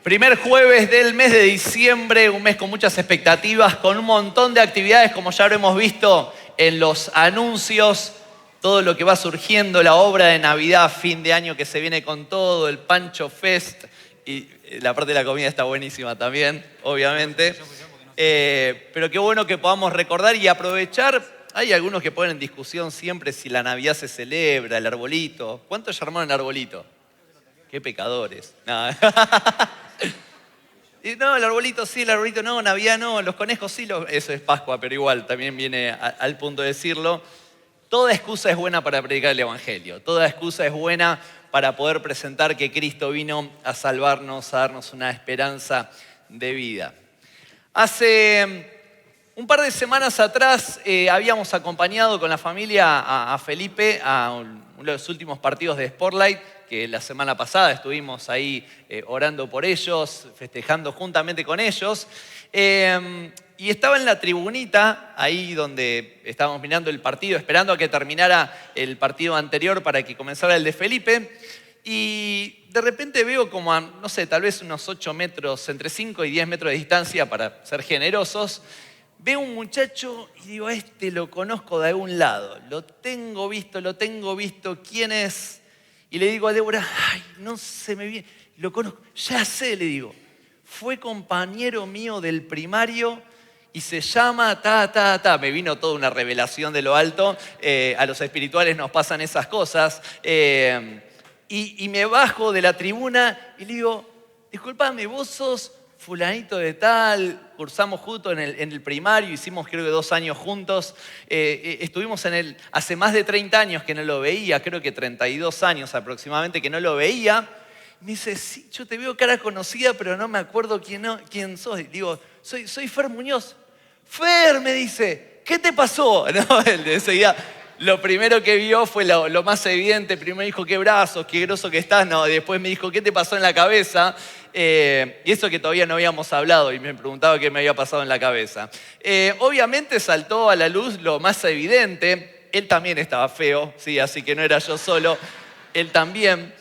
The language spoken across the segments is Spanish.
Primer jueves del mes de diciembre, un mes con muchas expectativas, con un montón de actividades, como ya lo hemos visto en los anuncios, todo lo que va surgiendo, la obra de Navidad, fin de año que se viene con todo, el Pancho Fest, y la parte de la comida está buenísima también, obviamente. Pero qué bueno que podamos recordar y aprovechar. Hay algunos que ponen en discusión siempre si la Navidad se celebra, el arbolito. ¿Cuántos ya armaron el arbolito? Qué pecadores. No. Y no, el arbolito sí, el arbolito no, Navidad no, los conejos sí, eso es Pascua, pero igual también viene al punto de decirlo. Toda excusa es buena para predicar el Evangelio, toda excusa es buena para poder presentar que Cristo vino a salvarnos, a darnos una esperanza de vida. Hace un par de semanas atrás habíamos acompañado con la familia a Felipe a uno de los últimos partidos de Spotlight, que la semana pasada estuvimos ahí orando por ellos, festejando juntamente con ellos. Y estaba en la tribunita, ahí donde estábamos mirando el partido, esperando a que terminara el partido anterior para que comenzara el de Felipe. Y de repente veo como a, no sé, tal vez unos 8 metros, entre 5 y 10 metros de distancia, para ser generosos, veo un muchacho y digo, este lo conozco de algún lado, lo tengo visto, ¿quién es? Y le digo a Débora, ay, no se me viene, lo conozco, ya sé, le digo, fue compañero mío del primario y se llama me vino toda una revelación de lo alto, a los espirituales nos pasan esas cosas, y me bajo de la tribuna y le digo, disculpame, vos sos fulanito de tal, cursamos juntos en el primario, hicimos creo que 2 años juntos, estuvimos hace más de 30 años que no lo veía, creo que 32 años aproximadamente que no lo veía. Me dice, sí, yo te veo cara conocida, pero no me acuerdo quién sos. Digo, soy Fer Muñoz. Fer, me dice, ¿qué te pasó? No, él enseguida, lo primero que vio fue lo más evidente. Primero me dijo, qué brazos, qué groso que estás. No, después me dijo, ¿qué te pasó en la cabeza? Y eso que todavía no habíamos hablado y me preguntaba qué me había pasado en la cabeza. Obviamente saltó a la luz lo más evidente. Él también estaba feo, sí, así que no era yo solo, él también.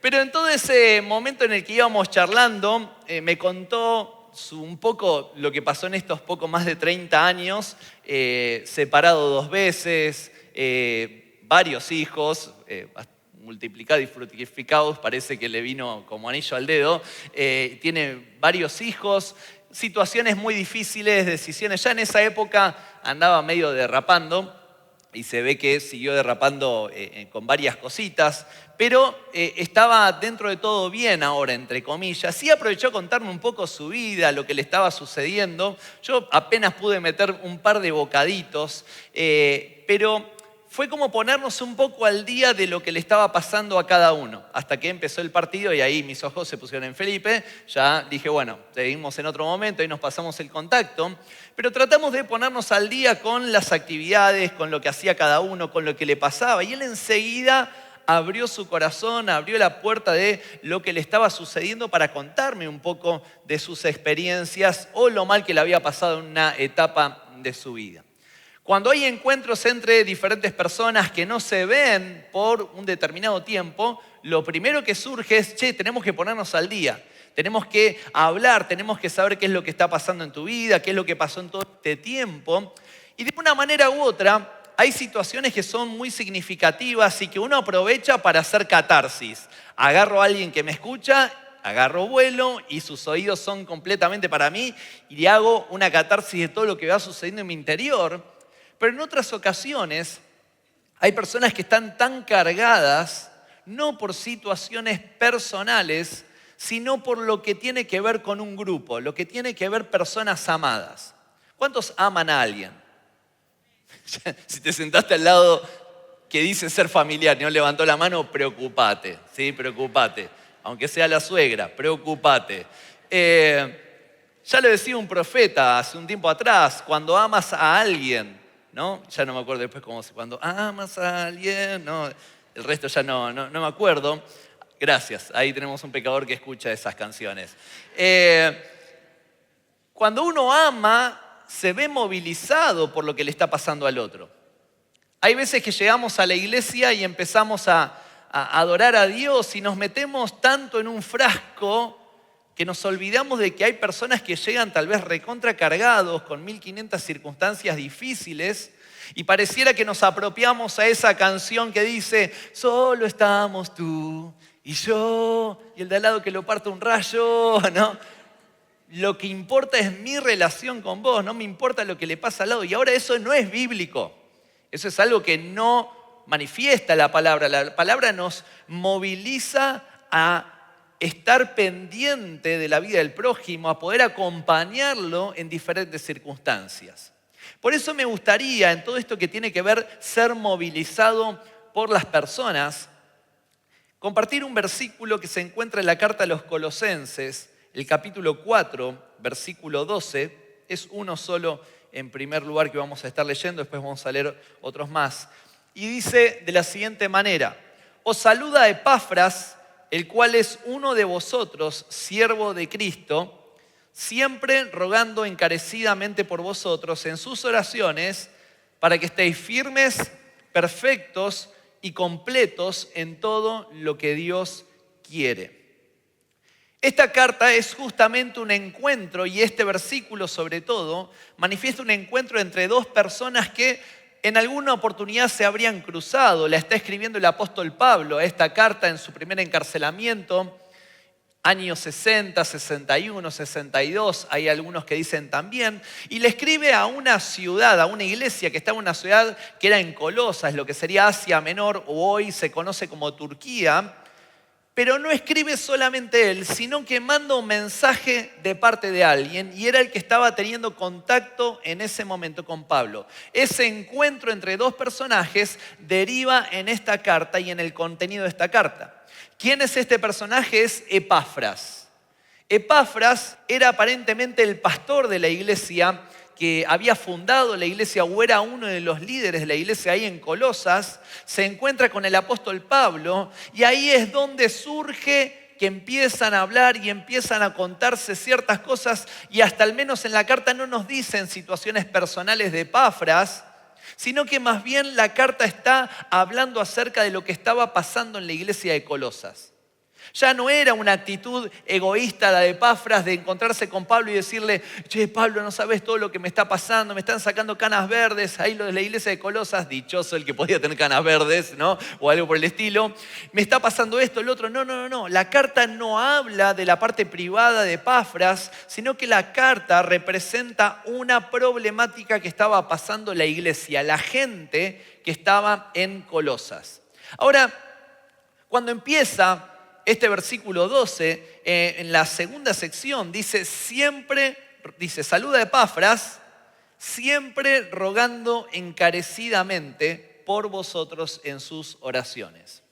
Pero en todo ese momento en el que íbamos charlando, me contó un poco lo que pasó en estos poco más de 30 años, separado 2 veces, varios hijos, multiplicados y fructificados, parece que le vino como anillo al dedo, tiene varios hijos, situaciones muy difíciles, decisiones. Ya en esa época andaba medio derrapando y se ve que siguió derrapando con varias cositas, pero estaba dentro de todo bien ahora, entre comillas. Sí aprovechó a contarme un poco su vida, lo que le estaba sucediendo. Yo apenas pude meter un par de bocaditos, pero fue como ponernos un poco al día de lo que le estaba pasando a cada uno, hasta que empezó el partido y ahí mis ojos se pusieron en Felipe. Ya dije, bueno, seguimos en otro momento y nos pasamos el contacto, pero tratamos de ponernos al día con las actividades, con lo que hacía cada uno, con lo que le pasaba. Y él enseguida abrió su corazón, abrió la puerta de lo que le estaba sucediendo para contarme un poco de sus experiencias o lo mal que le había pasado en una etapa de su vida. Cuando hay encuentros entre diferentes personas que no se ven por un determinado tiempo, lo primero que surge es, tenemos que ponernos al día, tenemos que hablar, tenemos que saber qué es lo que está pasando en tu vida, qué es lo que pasó en todo este tiempo. Y de una manera u otra, hay situaciones que son muy significativas y que uno aprovecha para hacer catarsis. Agarro a alguien que me escucha, agarro vuelo y sus oídos son completamente para mí y le hago una catarsis de todo lo que va sucediendo en mi interior. Pero en otras ocasiones hay personas que están tan cargadas, no por situaciones personales, sino por lo que tiene que ver con un grupo, lo que tiene que ver personas amadas. ¿Cuántos aman a alguien? Si te sentaste al lado que dice ser familiar y no levantó la mano, preocupate, ¿sí? Preocupate. Aunque sea la suegra, preocupate. Ya lo decía un profeta hace un tiempo atrás, cuando amas a alguien, ¿no? Ya no me acuerdo después cuando amas a alguien, no, el resto ya no me acuerdo. Gracias, ahí tenemos un pecador que escucha esas canciones. Cuando uno ama, se ve movilizado por lo que le está pasando al otro. Hay veces que llegamos a la iglesia y empezamos a adorar a Dios y nos metemos tanto en un frasco que nos olvidamos de que hay personas que llegan tal vez recontracargados, con 1500 circunstancias difíciles, y pareciera que nos apropiamos a esa canción que dice, solo estamos tú y yo, y el de al lado que lo parta un rayo, ¿no? Lo que importa es mi relación con vos, no me importa lo que le pasa al lado. Y ahora eso no es bíblico. Eso es algo que no manifiesta la palabra. La palabra nos moviliza a estar pendiente de la vida del prójimo, a poder acompañarlo en diferentes circunstancias. Por eso me gustaría, en todo esto que tiene que ver ser movilizado por las personas, compartir un versículo que se encuentra en la carta a los Colosenses, el capítulo 4, versículo 12, es uno solo en primer lugar que vamos a estar leyendo, después vamos a leer otros más. Y dice de la siguiente manera, os saluda Epafras, el cual es uno de vosotros, siervo de Cristo, siempre rogando encarecidamente por vosotros en sus oraciones, para que estéis firmes, perfectos y completos en todo lo que Dios quiere. Esta carta es justamente un encuentro, y este versículo sobre todo manifiesta un encuentro entre dos personas que en alguna oportunidad se habrían cruzado. La está escribiendo el apóstol Pablo, esta carta en su primer encarcelamiento, años 60, 61, 62, hay algunos que dicen también, y le escribe a una ciudad, a una iglesia que estaba en una ciudad que era en Colosas, lo que sería Asia Menor, o hoy se conoce como Turquía. Pero no escribe solamente él, sino que manda un mensaje de parte de alguien, y era el que estaba teniendo contacto en ese momento con Pablo. Ese encuentro entre dos personajes deriva en esta carta y en el contenido de esta carta. ¿Quién es este personaje? Es Epafras. Epafras era aparentemente el pastor de la iglesia que había fundado la iglesia, o era uno de los líderes de la iglesia ahí en Colosas. Se encuentra con el apóstol Pablo, y ahí es donde surge que empiezan a hablar y empiezan a contarse ciertas cosas, y hasta al menos en la carta no nos dicen situaciones personales de Epafras, sino que más bien la carta está hablando acerca de lo que estaba pasando en la iglesia de Colosas. Ya no era una actitud egoísta la de Epafras de encontrarse con Pablo y decirle, che, Pablo, no sabes todo lo que me está pasando, me están sacando canas verdes, ahí lo de la iglesia de Colosas, dichoso el que podía tener canas verdes, ¿no? O algo por el estilo, me está pasando esto, el otro. No. La carta no habla de la parte privada de Epafras, sino que la carta representa una problemática que estaba pasando la iglesia, la gente que estaba en Colosas. Ahora, cuando empieza este versículo 12, en la segunda sección, dice, saluda a Epafras, siempre rogando encarecidamente por vosotros en sus oraciones.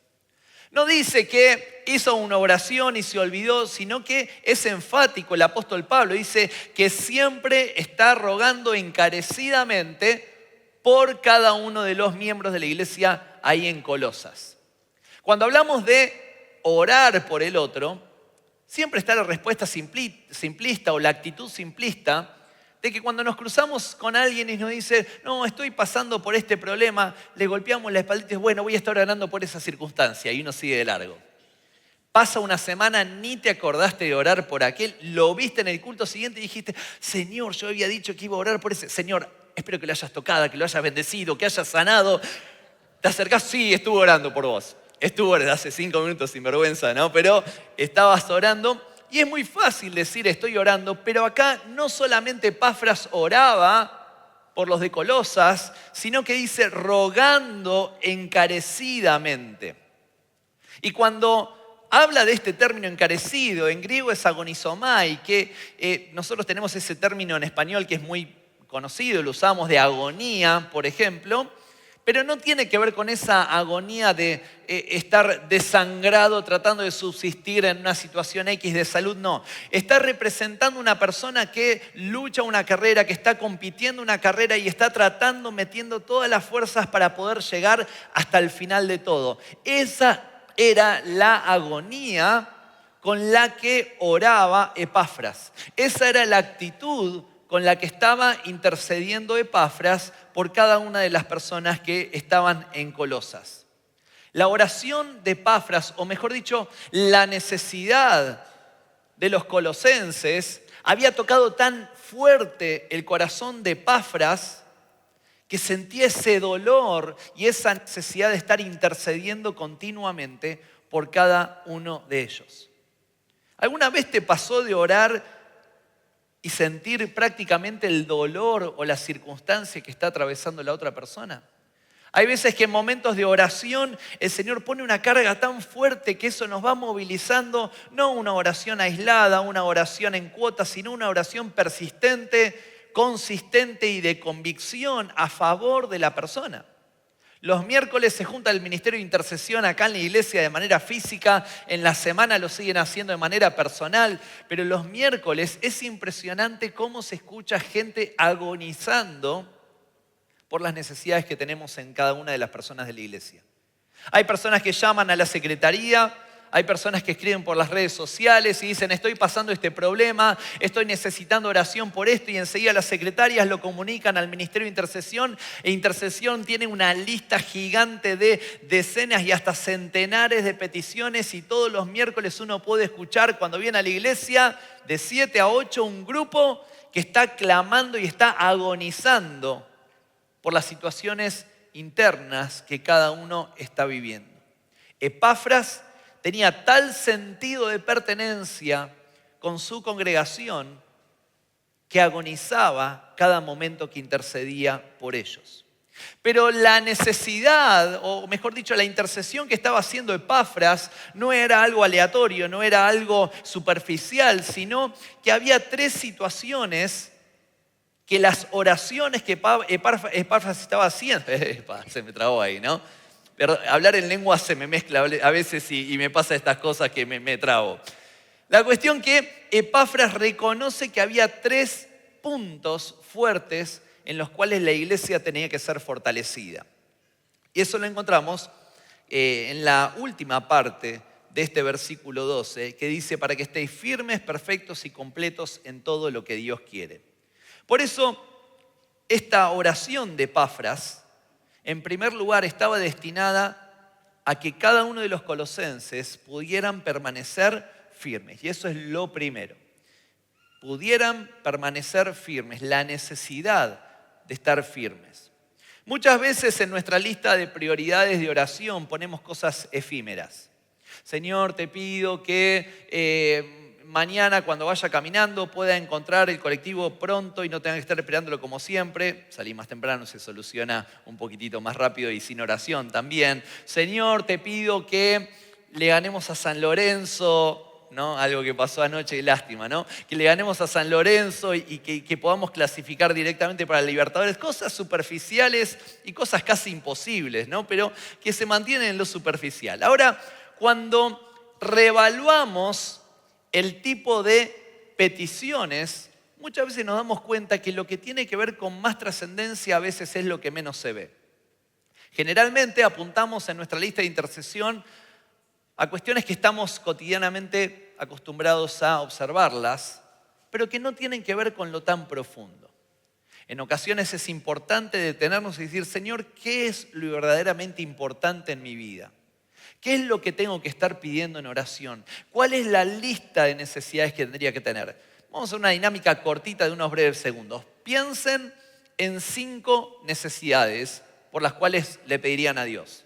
No dice que hizo una oración y se olvidó, sino que es enfático el apóstol Pablo. Dice que siempre está rogando encarecidamente por cada uno de los miembros de la iglesia ahí en Colosas. Cuando hablamos de orar por el otro, siempre está la respuesta simplista o la actitud simplista de que cuando nos cruzamos con alguien y nos dice, no, estoy pasando por este problema, le golpeamos la espalda y dices, bueno, voy a estar orando por esa circunstancia, y uno sigue de largo. Pasa una semana, ni te acordaste de orar por aquel, lo viste en el culto siguiente y dijiste, Señor, yo había dicho que iba a orar por ese. Señor, espero que lo hayas tocado, que lo hayas bendecido, que hayas sanado. Te acercás, sí, estuve orando por vos. Estuvo hace 5 minutos sin vergüenza, ¿no? Pero estabas orando, y es muy fácil decir estoy orando, pero acá no solamente Epafras oraba por los de Colosas, sino que dice rogando encarecidamente. Y cuando habla de este término encarecido, en griego es agonizomai, que nosotros tenemos ese término en español que es muy conocido, lo usamos de agonía, por ejemplo, pero no tiene que ver con esa agonía de estar desangrado tratando de subsistir en una situación X de salud, no. Está representando una persona que lucha una carrera, que está compitiendo una carrera y está metiendo todas las fuerzas para poder llegar hasta el final de todo. Esa era la agonía con la que oraba Epafras. Esa era la actitud con la que estaba intercediendo Epafras por cada una de las personas que estaban en Colosas. La oración de Epafras, o mejor dicho, la necesidad de los colosenses había tocado tan fuerte el corazón de Epafras que sentía ese dolor y esa necesidad de estar intercediendo continuamente por cada uno de ellos. ¿Alguna vez te pasó de orar y sentir prácticamente el dolor o la circunstancia que está atravesando la otra persona? Hay veces que en momentos de oración el Señor pone una carga tan fuerte que eso nos va movilizando, no una oración aislada, una oración en cuotas, sino una oración persistente, consistente y de convicción a favor de la persona. Los miércoles se junta el ministerio de intercesión acá en la iglesia de manera física, en la semana lo siguen haciendo de manera personal, pero los miércoles es impresionante cómo se escucha gente agonizando por las necesidades que tenemos en cada una de las personas de la iglesia. Hay personas que llaman a la secretaría, hay personas que escriben por las redes sociales y dicen estoy pasando este problema, estoy necesitando oración por esto y enseguida las secretarias lo comunican al Ministerio de Intercesión e Intercesión tiene una lista gigante de decenas y hasta centenares de peticiones y todos los miércoles uno puede escuchar cuando viene a la iglesia de 7 a 8 un grupo que está clamando y está agonizando por las situaciones internas que cada uno está viviendo. Epafras tenía tal sentido de pertenencia con su congregación que agonizaba cada momento que intercedía por ellos. Pero la necesidad, o mejor dicho, la intercesión que estaba haciendo Epafras no era algo aleatorio, no era algo superficial, sino que había 3 situaciones que las oraciones que Epafras estaba haciendo, se me trabó ahí, ¿no? Pero hablar en lengua se me mezcla a veces y me pasa estas cosas que me trabo. La cuestión que Epafras reconoce que había 3 puntos fuertes en los cuales la iglesia tenía que ser fortalecida. Y eso lo encontramos en la última parte de este versículo 12, que dice, para que estéis firmes, perfectos y completos en todo lo que Dios quiere. Por eso, esta oración de Epafras, en primer lugar, estaba destinada a que cada uno de los colosenses pudieran permanecer firmes. Y eso es lo primero. Pudieran permanecer firmes, la necesidad de estar firmes. Muchas veces en nuestra lista de prioridades de oración ponemos cosas efímeras. Señor, te pido que mañana cuando vaya caminando pueda encontrar el colectivo pronto y no tenga que estar esperándolo como siempre. Salí más temprano, se soluciona un poquitito más rápido y sin oración también. Señor, te pido que le ganemos a San Lorenzo, ¿no? Algo que pasó anoche y lástima, ¿no? Que le ganemos a San Lorenzo y que podamos clasificar directamente para Libertadores. Cosas superficiales y cosas casi imposibles, ¿no? Pero que se mantienen en lo superficial. Ahora, cuando reevaluamos el tipo de peticiones, muchas veces nos damos cuenta que lo que tiene que ver con más trascendencia a veces es lo que menos se ve. Generalmente apuntamos en nuestra lista de intercesión a cuestiones que estamos cotidianamente acostumbrados a observarlas, pero que no tienen que ver con lo tan profundo. En ocasiones es importante detenernos y decir, Señor, ¿qué es lo verdaderamente importante en mi vida? ¿Qué es lo que tengo que estar pidiendo en oración? ¿Cuál es la lista de necesidades que tendría que tener? Vamos a hacer una dinámica cortita de unos breves segundos. Piensen en 5 necesidades por las cuales le pedirían a Dios.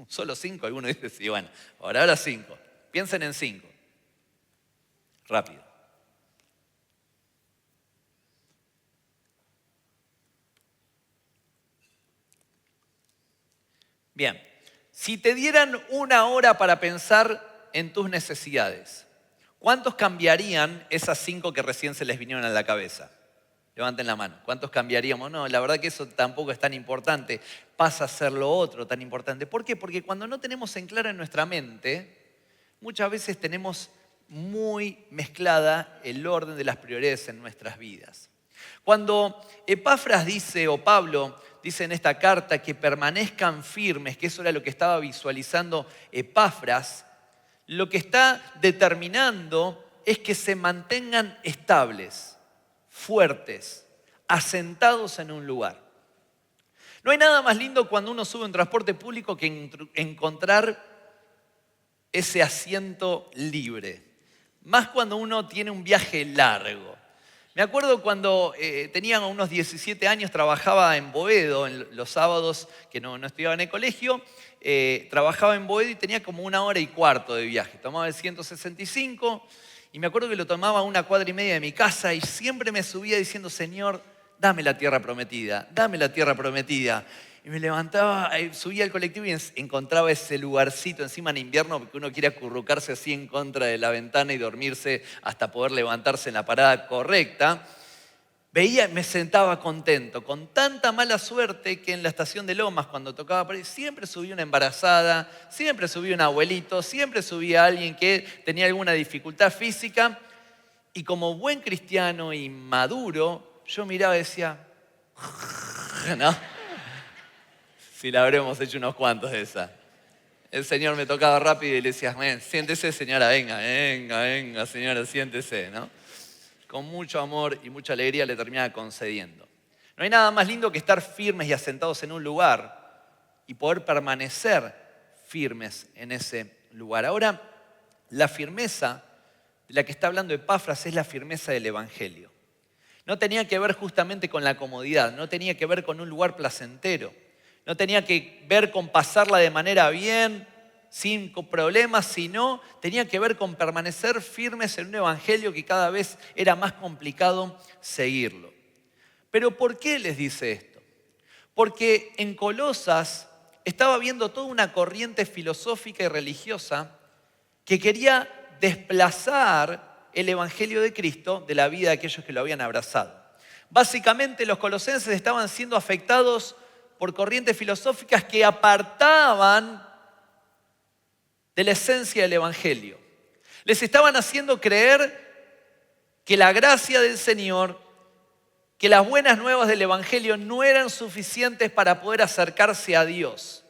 ¿Solo 5? Alguno dice, sí, bueno, ahora 5. Piensen en 5. Rápido. Bien. Si te dieran 1 hora para pensar en tus necesidades, ¿cuántos cambiarían esas 5 que recién se les vinieron a la cabeza? Levanten la mano. ¿Cuántos cambiaríamos? No, la verdad que eso tampoco es tan importante. Pasa a ser lo otro tan importante. ¿Por qué? Porque cuando no tenemos en claro en nuestra mente, muchas veces tenemos muy mezclada el orden de las prioridades en nuestras vidas. Cuando Epafras dice, o Pablo dice en esta carta que permanezcan firmes, que eso era lo que estaba visualizando Epafras, lo que está determinando es que se mantengan estables, fuertes, asentados en un lugar. No hay nada más lindo cuando uno sube a un transporte público que encontrar ese asiento libre. más cuando uno tiene un viaje largo. Me acuerdo cuando tenía unos 17 años, trabajaba en Boedo, en los sábados que no estudiaba en el colegio, trabajaba en Boedo y tenía como 1 hora y cuarto de viaje. Tomaba el 165 y me acuerdo que lo tomaba a 1 cuadra y media de mi casa y siempre me subía diciendo, Señor, dame la tierra prometida, dame la tierra prometida. Y me levantaba, subía al colectivo y encontraba ese lugarcito encima en invierno porque uno quiere acurrucarse así en contra de la ventana y dormirse hasta poder levantarse en la parada correcta. Veía, me sentaba contento, con tanta mala suerte que en la estación de Lomas, cuando tocaba por ahí, siempre subía una embarazada, siempre subía un abuelito, siempre subía alguien que tenía alguna dificultad física. Y como buen cristiano y maduro, yo miraba y decía, ¿no? Si la habremos hecho unos cuantos de esa. El Señor me tocaba rápido y le decía, siéntese señora, venga señora, siéntese, ¿no? Con mucho amor y mucha alegría le terminaba concediendo. No hay nada más lindo que estar firmes y asentados en un lugar y poder permanecer firmes en ese lugar. Ahora, la firmeza de la que está hablando Epafras es la firmeza del Evangelio. No tenía que ver justamente con la comodidad, no tenía que ver con un lugar placentero. No tenía que ver con pasarla de manera bien, sin problemas, sino tenía que ver con permanecer firmes en un evangelio que cada vez era más complicado seguirlo. Pero ¿por qué les dice esto? Porque en Colosas estaba habiendo toda una corriente filosófica y religiosa que quería desplazar el evangelio de Cristo de la vida de aquellos que lo habían abrazado. Básicamente los colosenses estaban siendo afectados por corrientes filosóficas que apartaban de la esencia del Evangelio. Les estaban haciendo creer que la gracia del Señor, que las buenas nuevas del Evangelio no eran suficientes para poder acercarse a Dios.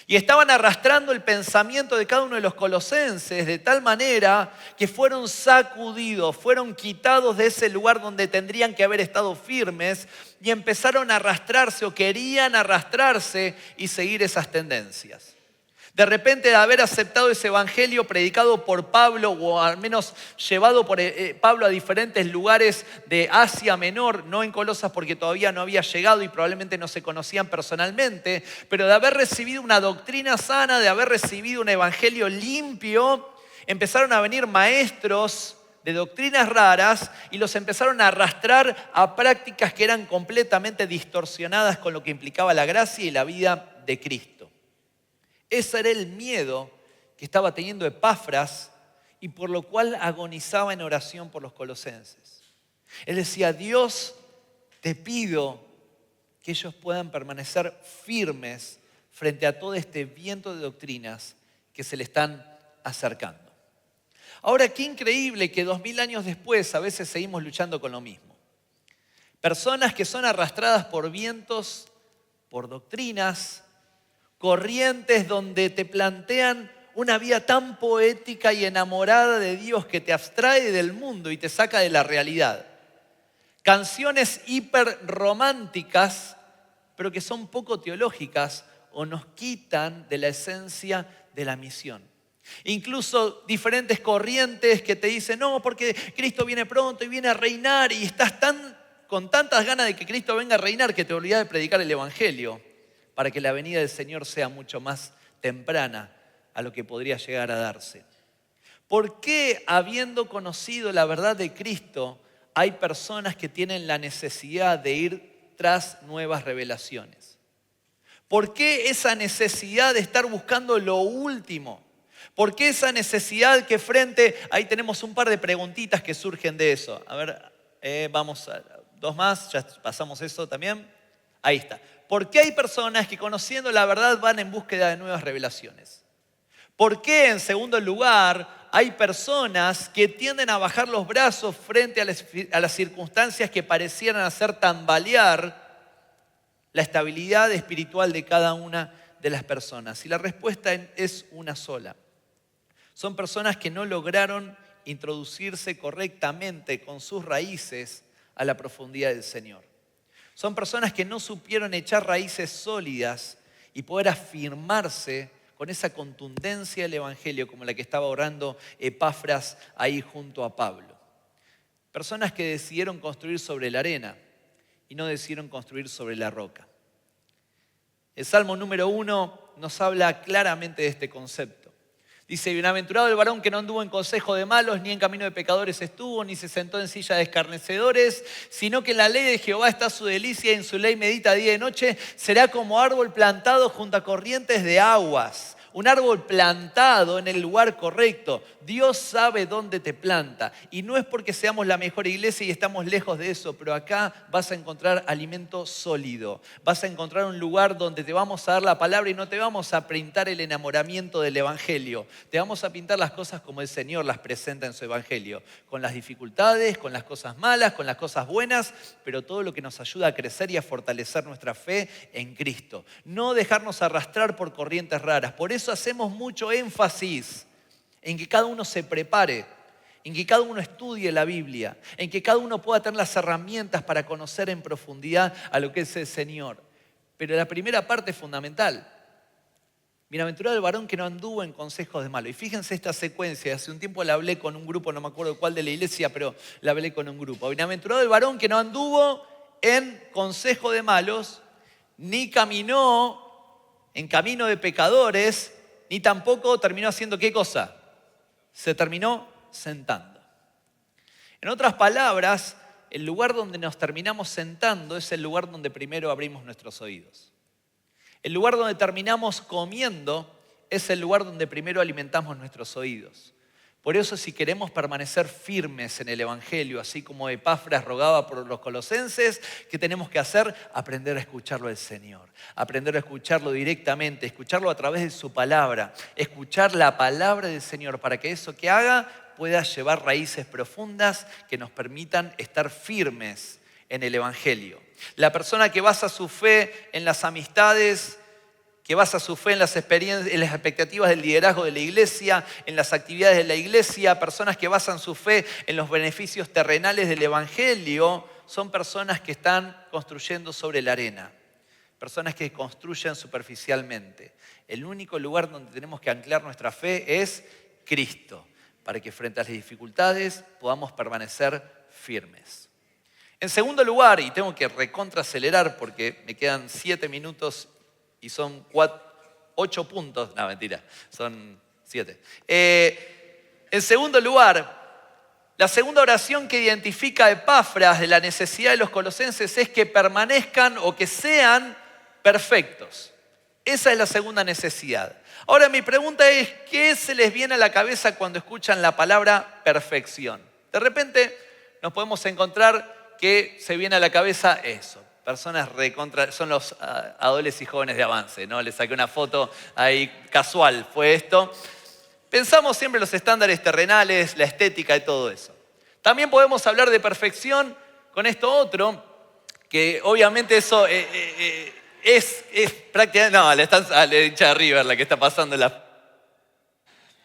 Y estaban arrastrando el pensamiento de cada uno de los colosenses de tal manera que fueron sacudidos, fueron quitados de ese lugar donde tendrían que haber estado firmes y empezaron a arrastrarse o querían arrastrarse y seguir esas tendencias. De repente, de haber aceptado ese evangelio predicado por Pablo, o al menos llevado por Pablo a diferentes lugares de Asia Menor, no en Colosas porque todavía no había llegado y probablemente no se conocían personalmente, pero de haber recibido una doctrina sana, de haber recibido un evangelio limpio, empezaron a venir maestros de doctrinas raras y los empezaron a arrastrar a prácticas que eran completamente distorsionadas con lo que implicaba la gracia y la vida de Cristo. Ese era el miedo que estaba teniendo Epafras y por lo cual agonizaba en oración por los colosenses. Él decía, Dios, te pido que ellos puedan permanecer firmes frente a todo este viento de doctrinas que se le están acercando. Ahora, qué increíble que 2000 años después a veces seguimos luchando con lo mismo. Personas que son arrastradas por vientos, por doctrinas, corrientes donde te plantean una vida tan poética y enamorada de Dios que te abstrae del mundo y te saca de la realidad. Canciones hiperrománticas, pero que son poco teológicas o nos quitan de la esencia de la misión. Incluso diferentes corrientes que te dicen, no, porque Cristo viene pronto y viene a reinar y estás con tantas ganas de que Cristo venga a reinar que te olvidas de predicar el evangelio, para que la venida del Señor sea mucho más temprana a lo que podría llegar a darse. ¿Por qué, habiendo conocido la verdad de Cristo, hay personas que tienen la necesidad de ir tras nuevas revelaciones? ¿Por qué esa necesidad de estar buscando lo último? ¿Por qué esa necesidad que ahí tenemos un par de preguntitas que surgen de eso? A ver, vamos a 2 más, ya pasamos eso también. Ahí está. ¿Por qué hay personas que conociendo la verdad van en búsqueda de nuevas revelaciones? ¿Por qué, en segundo lugar, hay personas que tienden a bajar los brazos frente a las circunstancias que parecieran hacer tambalear la estabilidad espiritual de cada una de las personas? Y la respuesta es una sola. Son personas que no lograron introducirse correctamente con sus raíces a la profundidad del Señor. Son personas que no supieron echar raíces sólidas y poder afirmarse con esa contundencia del Evangelio como la que estaba orando Epafras ahí junto a Pablo. Personas que decidieron construir sobre la arena y no decidieron construir sobre la roca. El Salmo número 1 nos habla claramente de este concepto. Dice, bienaventurado el varón que no anduvo en consejo de malos, ni en camino de pecadores estuvo, ni se sentó en silla de escarnecedores, sino que en la ley de Jehová está su delicia y en su ley medita día y noche. Será como árbol plantado junto a corrientes de aguas. Un árbol plantado en el lugar correcto. Dios sabe dónde te planta. Y no es porque seamos la mejor iglesia y estamos lejos de eso, pero acá vas a encontrar alimento sólido. Vas a encontrar un lugar donde te vamos a dar la palabra y no te vamos a pintar el enamoramiento del Evangelio. Te vamos a pintar las cosas como el Señor las presenta en su Evangelio. Con las dificultades, con las cosas malas, con las cosas buenas, pero todo lo que nos ayuda a crecer y a fortalecer nuestra fe en Cristo. No dejarnos arrastrar por corrientes raras. Por eso hacemos mucho énfasis en que cada uno se prepare, en que cada uno estudie la Biblia, en que cada uno pueda tener las herramientas para conocer en profundidad a lo que es el Señor. Pero la primera parte es fundamental. Bienaventurado el varón que no anduvo en consejos de malos. Y fíjense esta secuencia, hace un tiempo la hablé con un grupo, no me acuerdo cuál de la iglesia, pero la hablé con un grupo. Bienaventurado el varón que no anduvo en consejo de malos, ni caminó en camino de pecadores, ni tampoco terminó haciendo ¿qué cosa? Se terminó sentando. En otras palabras, el lugar donde nos terminamos sentando es el lugar donde primero abrimos nuestros oídos. El lugar donde terminamos comiendo es el lugar donde primero alimentamos nuestros oídos. Por eso, si queremos permanecer firmes en el Evangelio, así como Epafras rogaba por los colosenses, ¿qué tenemos que hacer? Aprender a escucharlo del Señor, aprender a escucharlo directamente, escucharlo a través de su palabra, escuchar la palabra del Señor para que eso que haga pueda llevar raíces profundas que nos permitan estar firmes en el Evangelio. La persona que basa su fe en las amistades, que basa su fe en las experiencias, en las expectativas del liderazgo de la iglesia, en las actividades de la iglesia, personas que basan su fe en los beneficios terrenales del Evangelio, son personas que están construyendo sobre la arena, personas que construyen superficialmente. El único lugar donde tenemos que anclar nuestra fe es Cristo, para que frente a las dificultades podamos permanecer firmes. En segundo lugar, y tengo que recontraacelerar porque me quedan 7 minutos y son 8 puntos. No, mentira, son 7. En segundo lugar, la segunda oración que identifica a Epafras de la necesidad de los colosenses es que permanezcan o que sean perfectos. Esa es la segunda necesidad. Ahora mi pregunta es, ¿qué se les viene a la cabeza cuando escuchan la palabra perfección? De repente nos podemos encontrar que se viene a la cabeza eso. Personas son los adolescentes y jóvenes de avance, ¿no? Les saqué una foto ahí casual, fue esto. Pensamos siempre en los estándares terrenales, la estética y todo eso. También podemos hablar de perfección con esto otro, que obviamente eso es prácticamente... No, le están a la hincha de River la que está pasando.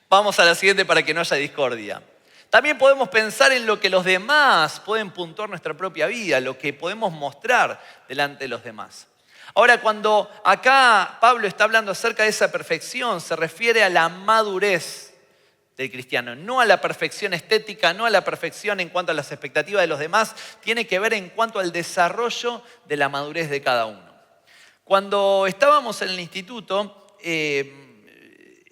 Vamos a la siguiente para que no haya discordia. También podemos pensar en lo que los demás pueden puntuar nuestra propia vida, lo que podemos mostrar delante de los demás. Ahora, cuando acá Pablo está hablando acerca de esa perfección, se refiere a la madurez del cristiano, no a la perfección estética, no a la perfección en cuanto a las expectativas de los demás, tiene que ver en cuanto al desarrollo de la madurez de cada uno. Cuando estábamos en el instituto,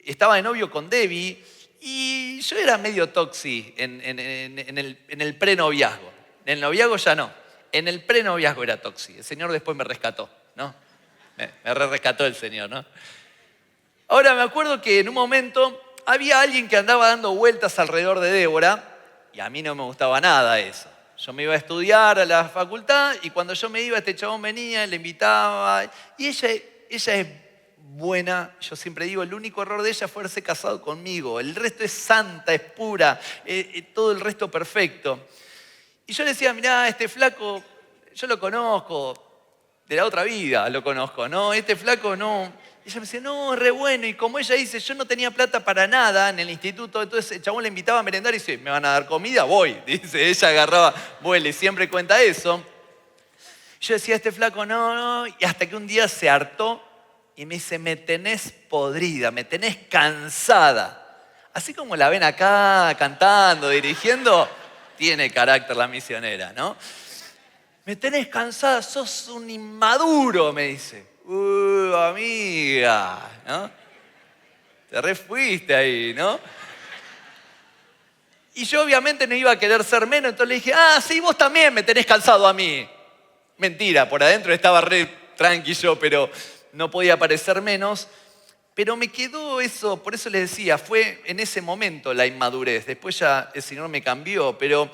estaba de novio con Debbie, y yo era medio toxi en el prenoviazgo. En el noviazgo ya no. En el prenoviazgo era toxi. El Señor después me rescató, ¿no? Me rescató el Señor, ¿no? Ahora me acuerdo que en un momento había alguien que andaba dando vueltas alrededor de Débora y a mí no me gustaba nada eso. Yo me iba a estudiar a la facultad y cuando yo me iba, este chabón venía, le invitaba. Y ella es buena, yo siempre digo, el único error de ella fue haberse casado conmigo. El resto es santa, es pura, todo el resto perfecto. Y yo le decía, mirá, este flaco, yo lo conozco, de la otra vida lo conozco, ¿no? Este flaco no. Y ella me decía, no, es re bueno. Y como ella dice, yo no tenía plata para nada en el instituto, entonces el chabón le invitaba a merendar y dice, ¿me van a dar comida? Voy. Dice, ella agarraba vuelo y siempre cuenta eso. Yo decía, este flaco no, y hasta que un día se hartó y me dice, me tenés podrida, me tenés cansada. Así como la ven acá cantando, dirigiendo, tiene carácter la misionera, ¿no? Me tenés cansada, sos un inmaduro, me dice. Amiga, ¿no? Te refuiste ahí, ¿no? Y yo obviamente no iba a querer ser menos, entonces le dije, sí, vos también me tenés cansado a mí. Mentira, por adentro estaba re tranquilo, pero no podía parecer menos. Pero me quedó eso, por eso les decía, fue en ese momento la inmadurez. Después ya el Señor me cambió, pero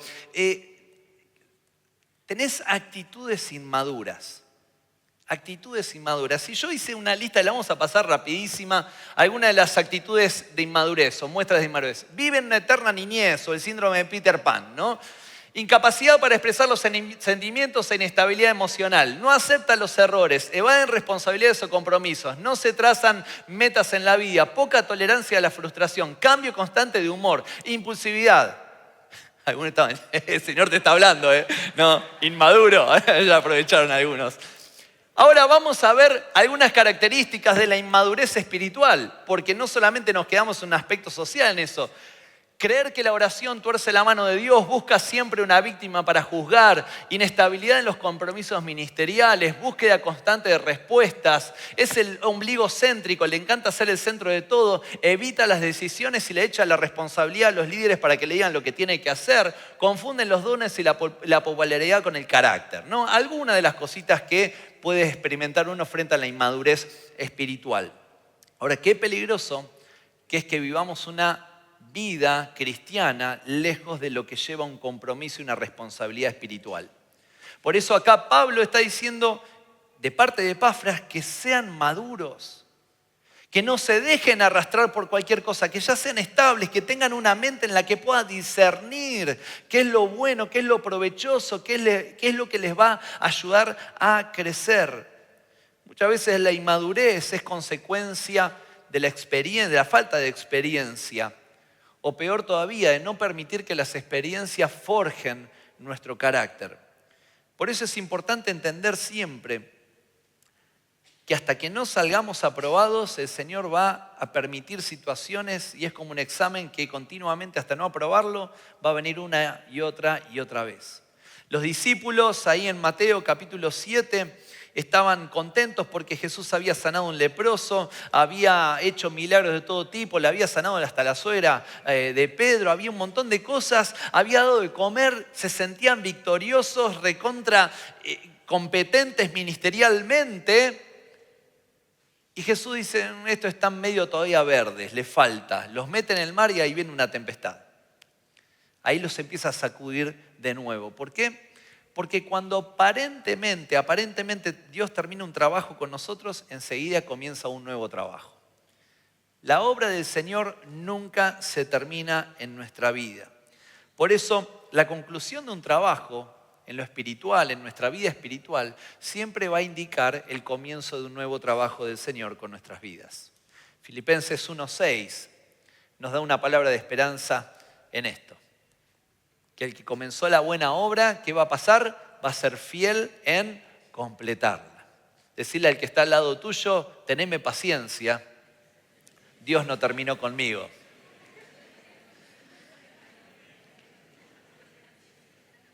tenés actitudes inmaduras. Actitudes inmaduras. Y yo hice una lista, la vamos a pasar rapidísima, algunas de las actitudes de inmadurez o muestras de inmadurez. Vive en una eterna niñez o el síndrome de Peter Pan, ¿no? Incapacidad para expresar los sentimientos e inestabilidad emocional. No aceptan los errores, evaden responsabilidades o compromisos. No se trazan metas en la vida. Poca tolerancia a la frustración. Cambio constante de humor. Impulsividad. Algunos estaban, el Señor te está hablando, ¿eh? No, inmaduro. Ya aprovecharon algunos. Ahora vamos a ver algunas características de la inmadurez espiritual, porque no solamente nos quedamos en un aspecto social en eso. Creer que la oración tuerce la mano de Dios, busca siempre una víctima para juzgar, inestabilidad en los compromisos ministeriales, búsqueda constante de respuestas, es el ombligo céntrico, le encanta ser el centro de todo, evita las decisiones y le echa la responsabilidad a los líderes para que le digan lo que tiene que hacer, confunden los dones y la popularidad con el carácter, ¿no? Algunas de las cositas que puede experimentar uno frente a la inmadurez espiritual. Ahora, qué peligroso que es que vivamos una vida cristiana lejos de lo que lleva un compromiso y una responsabilidad espiritual. Por eso acá Pablo está diciendo de parte de Epafras que sean maduros, que no se dejen arrastrar por cualquier cosa, que ya sean estables, que tengan una mente en la que puedan discernir qué es lo bueno, qué es lo provechoso, qué es lo que les va a ayudar a crecer. Muchas veces la inmadurez es consecuencia de la experiencia, de la falta de experiencia. O peor todavía, de no permitir que las experiencias forjen nuestro carácter. Por eso es importante entender siempre que hasta que no salgamos aprobados, el Señor va a permitir situaciones y es como un examen que continuamente, hasta no aprobarlo, va a venir una y otra vez. Los discípulos ahí en Mateo capítulo 7 estaban contentos porque Jesús había sanado a un leproso, había hecho milagros de todo tipo, le había sanado hasta la suegra de Pedro, había un montón de cosas, había dado de comer, se sentían victoriosos, recontra competentes ministerialmente. Y Jesús dice, estos están medio todavía verdes, les falta. Los mete en el mar y ahí viene una tempestad. Ahí los empieza a sacudir de nuevo. ¿Por qué? Porque cuando aparentemente Dios termina un trabajo con nosotros, enseguida comienza un nuevo trabajo. La obra del Señor nunca se termina en nuestra vida. Por eso, la conclusión de un trabajo en lo espiritual, en nuestra vida espiritual, siempre va a indicar el comienzo de un nuevo trabajo del Señor con nuestras vidas. Filipenses 1:6 nos da una palabra de esperanza en esto. Que el que comenzó la buena obra, ¿qué va a pasar? Va a ser fiel en completarla. Decirle al que está al lado tuyo, teneme paciencia, Dios no terminó conmigo.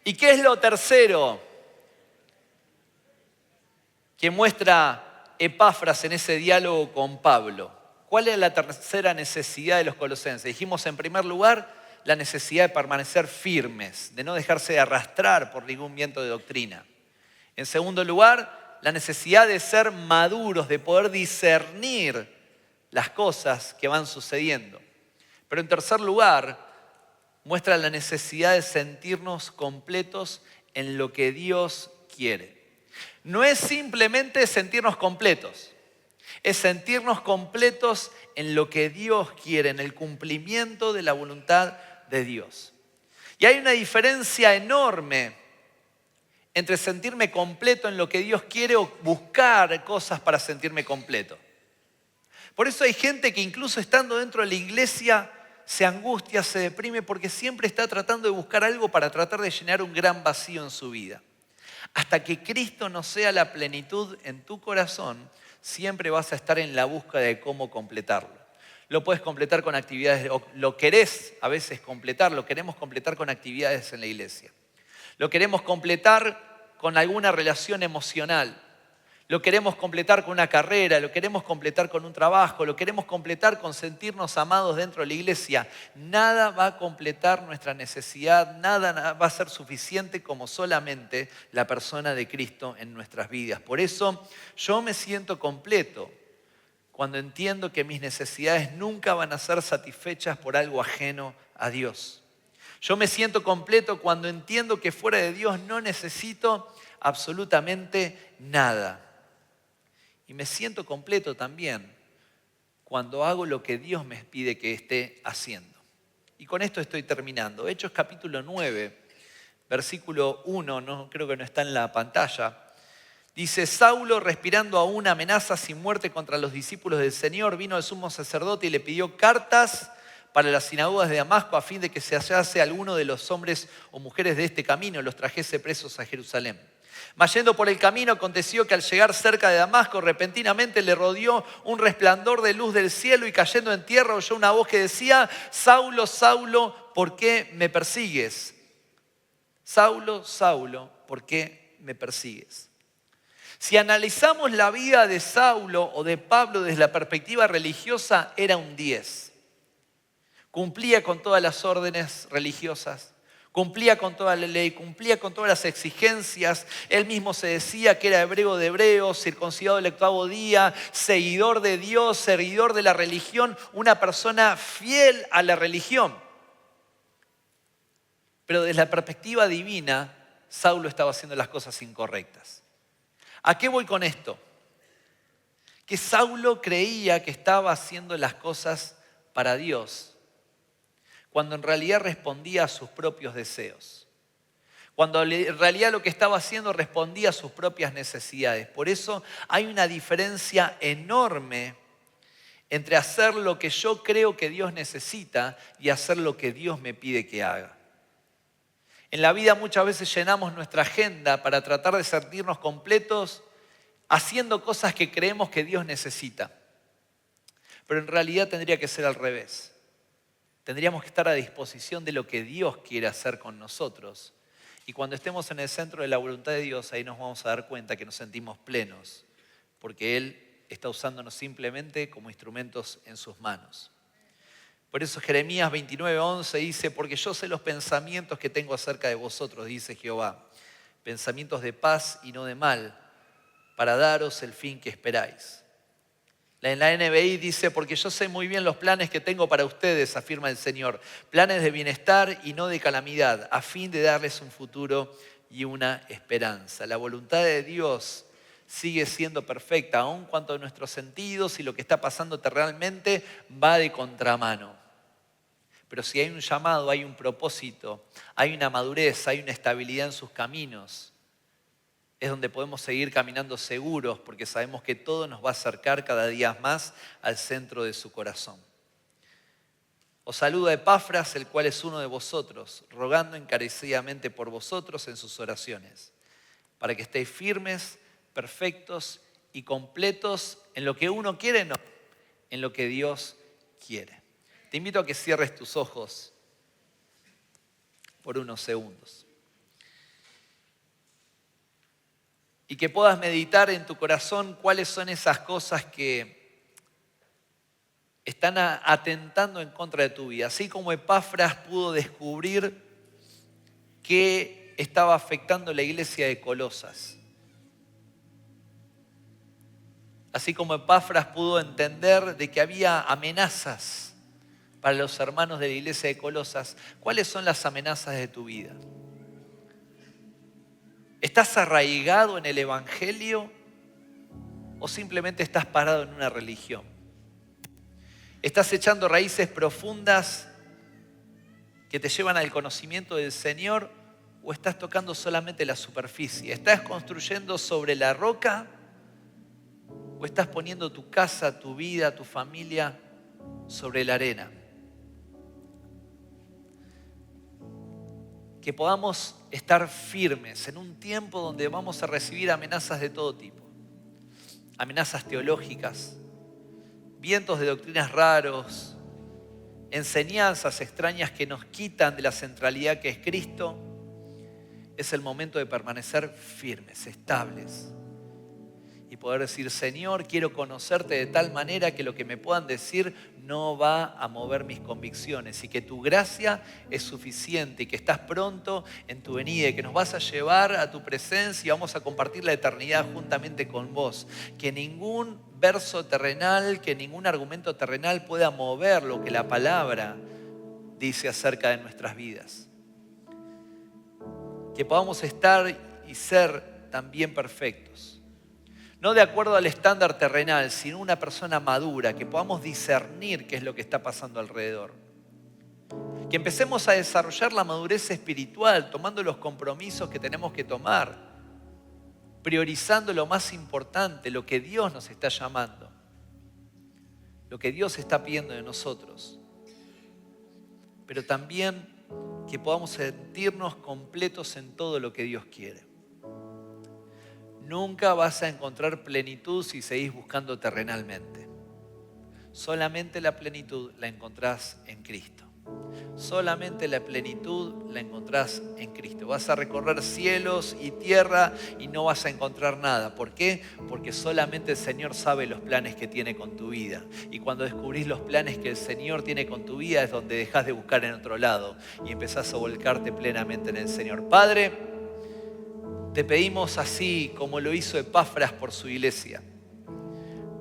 ¿Y qué es lo tercero que muestra Epafras en ese diálogo con Pablo? ¿Cuál es la tercera necesidad de los colosenses? Dijimos en primer lugar la necesidad de permanecer firmes, de no dejarse arrastrar por ningún viento de doctrina. En segundo lugar, la necesidad de ser maduros, de poder discernir las cosas que van sucediendo. Pero en tercer lugar, muestra la necesidad de sentirnos completos en lo que Dios quiere. No es simplemente sentirnos completos, es sentirnos completos en lo que Dios quiere, en el cumplimiento de la voluntad de Dios. Y hay una diferencia enorme entre sentirme completo en lo que Dios quiere o buscar cosas para sentirme completo. Por eso hay gente que incluso estando dentro de la iglesia se angustia, se deprime porque siempre está tratando de buscar algo para tratar de llenar un gran vacío en su vida. Hasta que Cristo no sea la plenitud en tu corazón, siempre vas a estar en la búsqueda de cómo completarlo. Lo puedes completar con actividades, o lo querés a veces completar, lo queremos completar con actividades en la iglesia. Lo queremos completar con alguna relación emocional. Lo queremos completar con una carrera, lo queremos completar con un trabajo, lo queremos completar con sentirnos amados dentro de la iglesia. Nada va a completar nuestra necesidad, nada va a ser suficiente como solamente la persona de Cristo en nuestras vidas. Por eso yo me siento completo cuando entiendo que mis necesidades nunca van a ser satisfechas por algo ajeno a Dios. Yo me siento completo cuando entiendo que fuera de Dios no necesito absolutamente nada. Y me siento completo también cuando hago lo que Dios me pide que esté haciendo. Y con esto estoy terminando. Hechos capítulo 9, versículo 1, no, creo que no está en la pantalla. Dice, Saulo, respirando aún amenazas y muerte contra los discípulos del Señor, vino al sumo sacerdote y le pidió cartas para las sinagogas de Damasco a fin de que se hallase alguno de los hombres o mujeres de este camino y los trajese presos a Jerusalén. Mas yendo por el camino, aconteció que al llegar cerca de Damasco, repentinamente le rodeó un resplandor de luz del cielo y cayendo en tierra oyó una voz que decía, Saulo, Saulo, ¿por qué me persigues? Saulo, Saulo, ¿por qué me persigues? Si analizamos la vida de Saulo o de Pablo desde la perspectiva religiosa, era un 10. Cumplía con todas las órdenes religiosas. Cumplía con toda la ley, cumplía con todas las exigencias. Él mismo se decía que era hebreo de hebreos, circuncidado el 8º día, seguidor de Dios, seguidor de la religión, una persona fiel a la religión. Pero desde la perspectiva divina, Saulo estaba haciendo las cosas incorrectas. ¿A qué voy con esto? Que Saulo creía que estaba haciendo las cosas para Dios, cuando en realidad respondía a sus propios deseos. Cuando en realidad lo que estaba haciendo respondía a sus propias necesidades. Por eso hay una diferencia enorme entre hacer lo que yo creo que Dios necesita y hacer lo que Dios me pide que haga. En la vida muchas veces llenamos nuestra agenda para tratar de sentirnos completos haciendo cosas que creemos que Dios necesita. Pero en realidad tendría que ser al revés. Tendríamos que estar a disposición de lo que Dios quiere hacer con nosotros. Y cuando estemos en el centro de la voluntad de Dios, ahí nos vamos a dar cuenta que nos sentimos plenos, porque Él está usándonos simplemente como instrumentos en sus manos. Por eso Jeremías 29:11 dice, porque yo sé los pensamientos que tengo acerca de vosotros, dice Jehová, pensamientos de paz y no de mal, para daros el fin que esperáis. En la NBI dice, porque yo sé muy bien los planes que tengo para ustedes, afirma el Señor, planes de bienestar y no de calamidad, a fin de darles un futuro y una esperanza. La voluntad de Dios sigue siendo perfecta, aun cuando nuestros sentidos y lo que está pasando realmente va de contramano. Pero si hay un llamado, hay un propósito, hay una madurez, hay una estabilidad en sus caminos, es donde podemos seguir caminando seguros porque sabemos que todo nos va a acercar cada día más al centro de su corazón. Os saluda Epafras, el cual es uno de vosotros, rogando encarecidamente por vosotros en sus oraciones, para que estéis firmes, perfectos y completos en lo que uno quiere, no, en lo que Dios quiere. Te invito a que cierres tus ojos por unos segundos. Y que puedas meditar en tu corazón cuáles son esas cosas que están atentando en contra de tu vida. Así como Epafras pudo descubrir qué estaba afectando la iglesia de Colosas. Así como Epafras pudo entender de que había amenazas para los hermanos de la iglesia de Colosas. ¿Cuáles son las amenazas de tu vida? ¿Estás arraigado en el Evangelio o simplemente estás parado en una religión? ¿Estás echando raíces profundas que te llevan al conocimiento del Señor o estás tocando solamente la superficie? ¿Estás construyendo sobre la roca o estás poniendo tu casa, tu vida, tu familia sobre la arena? Que podamos estar firmes en un tiempo donde vamos a recibir amenazas de todo tipo. amenazas teológicas, vientos de doctrinas raros, enseñanzas extrañas que nos quitan de la centralidad que es Cristo, es el momento de permanecer firmes, estables y poder decir: Señor, quiero conocerte de tal manera que lo que me puedan decir no va a mover mis convicciones, y que tu gracia es suficiente y que estás pronto en tu venida y que nos vas a llevar a tu presencia y vamos a compartir la eternidad juntamente con vos. Que ningún verso terrenal, que ningún argumento terrenal pueda mover lo que la palabra dice acerca de nuestras vidas. Que podamos estar y ser también perfectos. No de acuerdo al estándar terrenal, sino una persona madura, que podamos discernir qué es lo que está pasando alrededor. Que empecemos a desarrollar la madurez espiritual, tomando los compromisos que tenemos que tomar, priorizando lo más importante, lo que Dios nos está llamando, lo que Dios está pidiendo de nosotros. Pero también que podamos sentirnos completos en todo lo que Dios quiere. Nunca vas a encontrar plenitud si seguís buscando terrenalmente. Solamente la plenitud la encontrás en Cristo. Solamente la plenitud la encontrás en Cristo. Vas a recorrer cielos y tierra y no vas a encontrar nada. ¿Por qué? Porque solamente el Señor sabe los planes que tiene con tu vida. Y cuando descubrís los planes que el Señor tiene con tu vida es donde dejás de buscar en otro lado y empezás a volcarte plenamente en el Señor. Padre, te pedimos, así como lo hizo Epafras por su iglesia,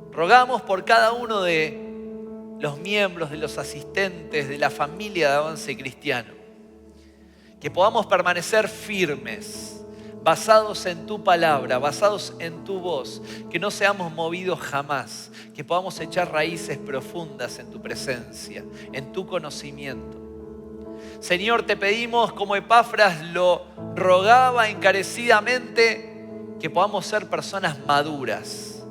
rogamos por cada uno de los miembros, de los asistentes, de la familia de Avance Cristiano, que podamos permanecer firmes, basados en tu palabra, basados en tu voz, que no seamos movidos jamás, que podamos echar raíces profundas en tu presencia, en tu conocimiento. Señor, te pedimos, como Epafras lo rogaba encarecidamente, que podamos ser personas maduras,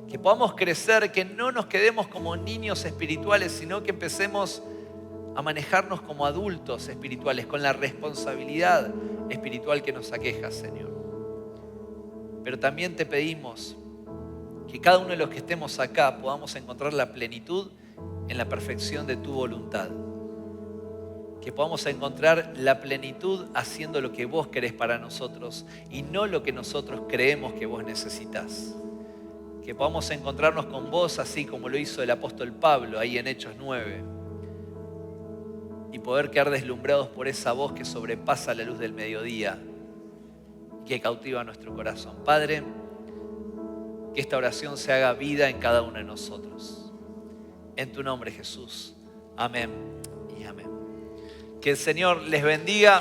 que podamos crecer, que no nos quedemos como niños espirituales, sino que empecemos a manejarnos como adultos espirituales, con la responsabilidad espiritual que nos aqueja, Señor. Pero también te pedimos que cada uno de los que estemos acá podamos encontrar la plenitud en la perfección de tu voluntad. Que podamos encontrar la plenitud haciendo lo que vos querés para nosotros y no lo que nosotros creemos que vos necesitás. Que podamos encontrarnos con vos así como lo hizo el apóstol Pablo ahí en Hechos 9 y poder quedar deslumbrados por esa voz que sobrepasa la luz del mediodía y que cautiva nuestro corazón. Padre, que esta oración se haga vida en cada uno de nosotros. En tu nombre, Jesús. Amén y amén. Que el Señor les bendiga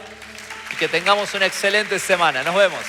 y que tengamos una excelente semana. Nos vemos.